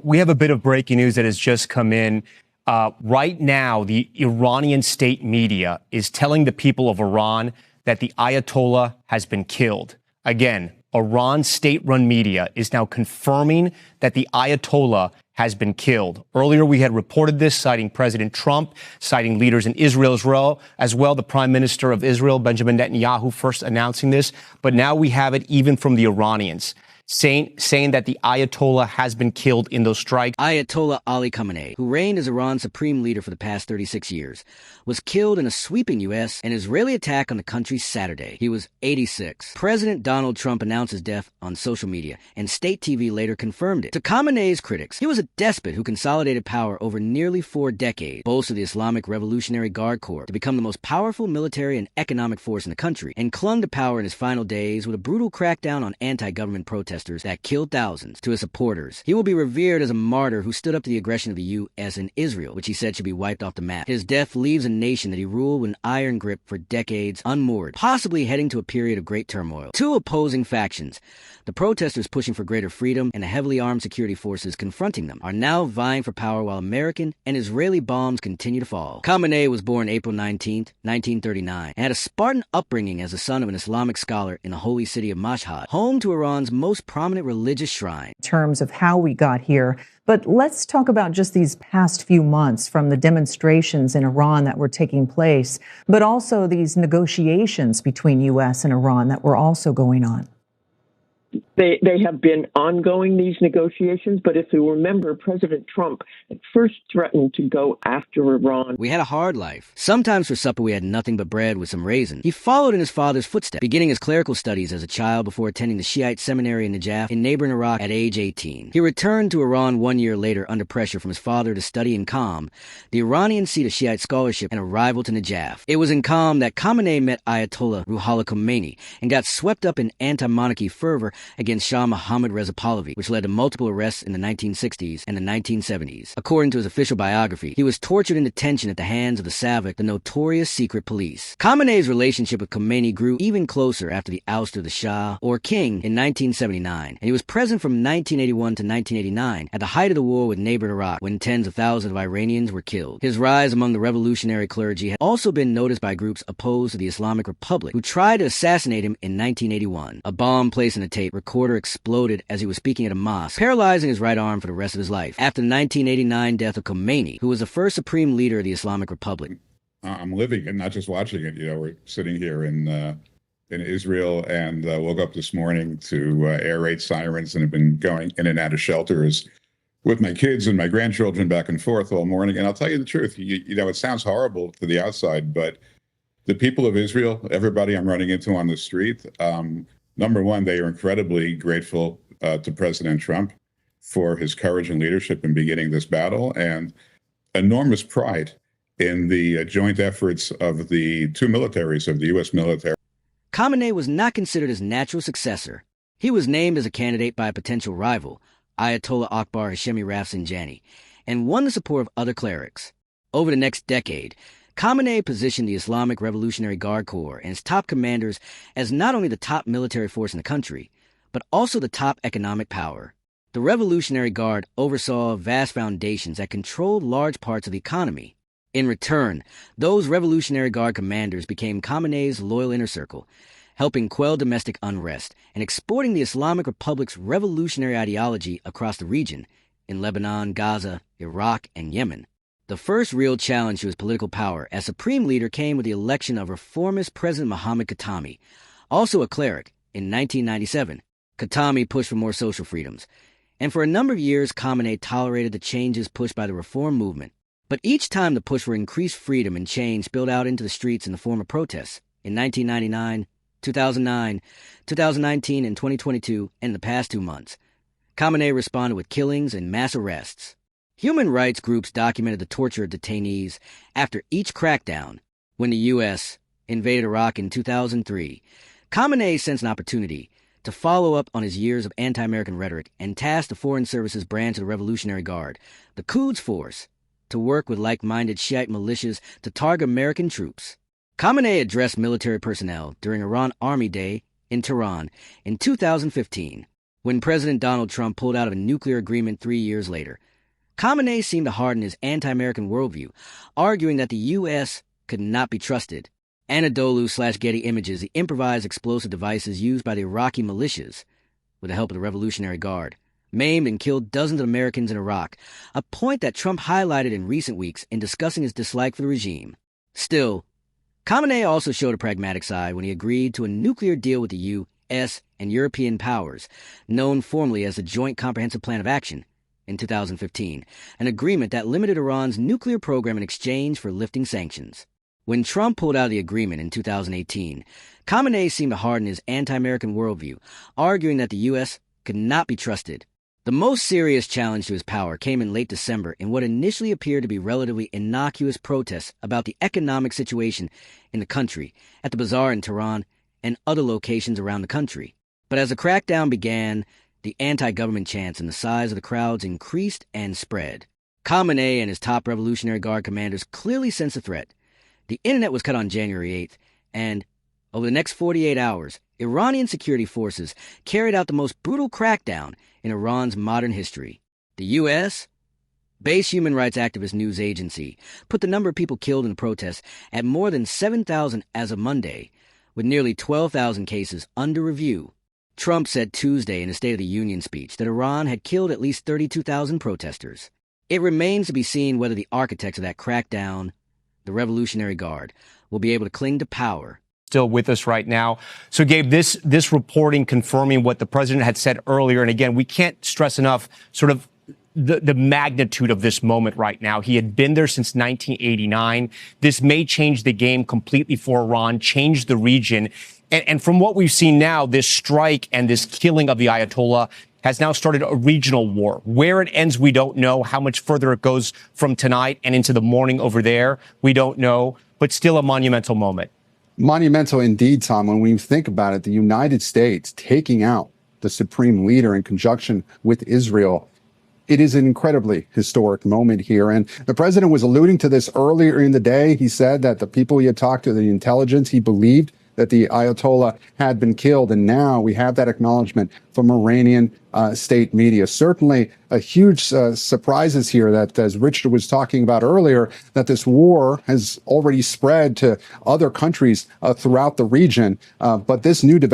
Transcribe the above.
We have a bit of breaking news that has just come in. Right now, the Iranian state media is telling the people of Iran that the Ayatollah has been killed. Again, Iran's state-run media is now confirming that the Ayatollah has been killed. Earlier, we had reported this, citing President Trump, citing leaders in Israel as well, the Prime Minister of Israel, Benjamin Netanyahu, first announcing this. But now we have it even from the Iranians, saying that the Ayatollah has been killed in those strikes. Ayatollah Ali Khamenei, who reigned as Iran's supreme leader for the past 36 years, was killed in a sweeping U.S. and Israeli attack on the country Saturday. He was 86. President Donald Trump announced his death on social media, and state TV later confirmed it. To Khamenei's critics, he was a despot who consolidated power over nearly 4 decades, bolstered the Islamic Revolutionary Guard Corps to become the most powerful military and economic force in the country, and clung to power in his final days with a brutal crackdown on anti-government protesters that killed thousands. To his supporters, he will be revered as a martyr who stood up to the aggression of the U.S. and Israel, which he said should be wiped off the map. His death leaves a nation that he ruled with an iron grip for decades unmoored, possibly heading to a period of great turmoil. Two opposing factions, the protesters pushing for greater freedom and the heavily armed security forces confronting them, are now vying for power while American and Israeli bombs continue to fall. Khamenei was born April 19, 1939, and had a Spartan upbringing as the son of an Islamic scholar in the holy city of Mashhad, home to Iran's most prominent religious shrine. In terms of how we got here, but let's talk about just these past few months, from the demonstrations in Iran that were taking place, but also these negotiations between U.S. and Iran that were also going on. They have been ongoing, these negotiations, but if you remember, President Trump at first threatened to go after Iran. We had a hard life. Sometimes for supper we had nothing but bread with some raisins. He followed in his father's footsteps, beginning his clerical studies as a child before attending the Shiite seminary in Najaf in neighboring Iraq at age 18. He returned to Iran 1 year later under pressure from his father to study in Qom, the Iranian seat of Shiite scholarship, and arrival to Najaf. It was in Qom that Khamenei met Ayatollah Ruhollah Khomeini and got swept up in anti-monarchy fervor against Shah Mohammad Reza Pahlavi, which led to multiple arrests in the 1960s and the 1970s. According to his official biography, he was tortured in detention at the hands of the Savak, the notorious secret police. Khamenei's relationship with Khomeini grew even closer after the ouster of the Shah, or King, in 1979, and he was present from 1981 to 1989 at the height of the war with neighboring Iraq, when tens of thousands of Iranians were killed. His rise among the revolutionary clergy had also been noticed by groups opposed to the Islamic Republic, who tried to assassinate him in 1981. A bomb placed in a tape recorder exploded as he was speaking at a mosque, paralyzing his right arm for the rest of his life. After the 1989 death of Khomeini, who was the first supreme leader of the Islamic Republic. I'm living it, not just watching it. We're sitting here in Israel, and woke up this morning to air raid sirens, and have been going in and out of shelters with my kids and my grandchildren back and forth all morning. And I'll tell you the truth, it sounds horrible to the outside, but the people of Israel, everybody I'm running into on the street, number one, they are incredibly grateful to President Trump for his courage and leadership in beginning this battle, and enormous pride in the joint efforts of the two militaries, of the U.S. military. Khamenei was not considered his natural successor. He was named as a candidate by a potential rival, Ayatollah Akbar Hashemi Rafsanjani, and won the support of other clerics. Over the next decade, Khamenei positioned the Islamic Revolutionary Guard Corps and its top commanders as not only the top military force in the country, but also the top economic power. The Revolutionary Guard oversaw vast foundations that controlled large parts of the economy. In return, those Revolutionary Guard commanders became Khamenei's loyal inner circle, helping quell domestic unrest and exporting the Islamic Republic's revolutionary ideology across the region in Lebanon, Gaza, Iraq, and Yemen. The first real challenge to his political power as supreme leader came with the election of reformist President Mohammad Khatami, also a cleric, in 1997. Khatami pushed for more social freedoms, and for a number of years Khamenei tolerated the changes pushed by the reform movement. But each time the push for increased freedom and change spilled out into the streets in the form of protests, in 1999, 2009, 2019, and 2022, and the past 2 months, Khamenei responded with killings and mass arrests. Human rights groups documented the torture of detainees after each crackdown. When the U.S. invaded Iraq in 2003, Khamenei sensed an opportunity to follow up on his years of anti-American rhetoric and tasked the Foreign Services branch of the Revolutionary Guard, the Quds Force, to work with like-minded Shiite militias to target American troops. Khamenei addressed military personnel during Iran Army Day in Tehran in 2015. when President Donald Trump pulled out of a nuclear agreement 3 years later. Khamenei seemed to harden his anti-American worldview, arguing that the U.S. could not be trusted. Anadolu/Getty images the improvised explosive devices used by the Iraqi militias, with the help of the Revolutionary Guard, maimed and killed dozens of Americans in Iraq, a point that Trump highlighted in recent weeks in discussing his dislike for the regime. Still, Khamenei also showed a pragmatic side when he agreed to a nuclear deal with the U.S. and European powers, known formally as the Joint Comprehensive Plan of Action, in 2015, an agreement that limited Iran's nuclear program in exchange for lifting sanctions. When Trump pulled out of the agreement in 2018, Khamenei seemed to harden his anti-American worldview, arguing that the U.S. could not be trusted. The most serious challenge to his power came in late December in what initially appeared to be relatively innocuous protests about the economic situation in the country, at the bazaar in Tehran and other locations around the country. But as the crackdown began, the anti-government chants and the size of the crowds increased and spread. Khamenei and his top Revolutionary Guard commanders clearly sensed a threat. The internet was cut on January 8th, and over the next 48 hours, Iranian security forces carried out the most brutal crackdown in Iran's modern history. The U.S. Base human rights activist news agency put the number of people killed in the protests at more than 7,000 as of Monday, with nearly 12,000 cases under review. Trump said Tuesday in a State of the Union speech that Iran had killed at least 32,000 protesters. It remains to be seen whether the architects of that crackdown, the Revolutionary Guard, will be able to cling to power. Still with us right now. So, Gabe, this reporting confirming what the president had said earlier, and again, we can't stress enough sort of the magnitude of this moment right now. He had been there since 1989. This may change the game completely for Iran, change the region. And from what we've seen now, this strike and this killing of the Ayatollah has now started a regional war. Where it ends, we don't know. How much further it goes from tonight and into the morning over there, we don't know. But still a monumental moment. Monumental indeed, Tom. When we think about it, the United States taking out the supreme leader in conjunction with Israel, it is an incredibly historic moment here. And the president was alluding to this earlier in the day. He said that the people he had talked to, the intelligence, he believed that the Ayatollah had been killed. And now we have that acknowledgement from Iranian state media. Certainly a huge surprises here that, as Richard was talking about earlier, that this war has already spread to other countries throughout the region. But this new development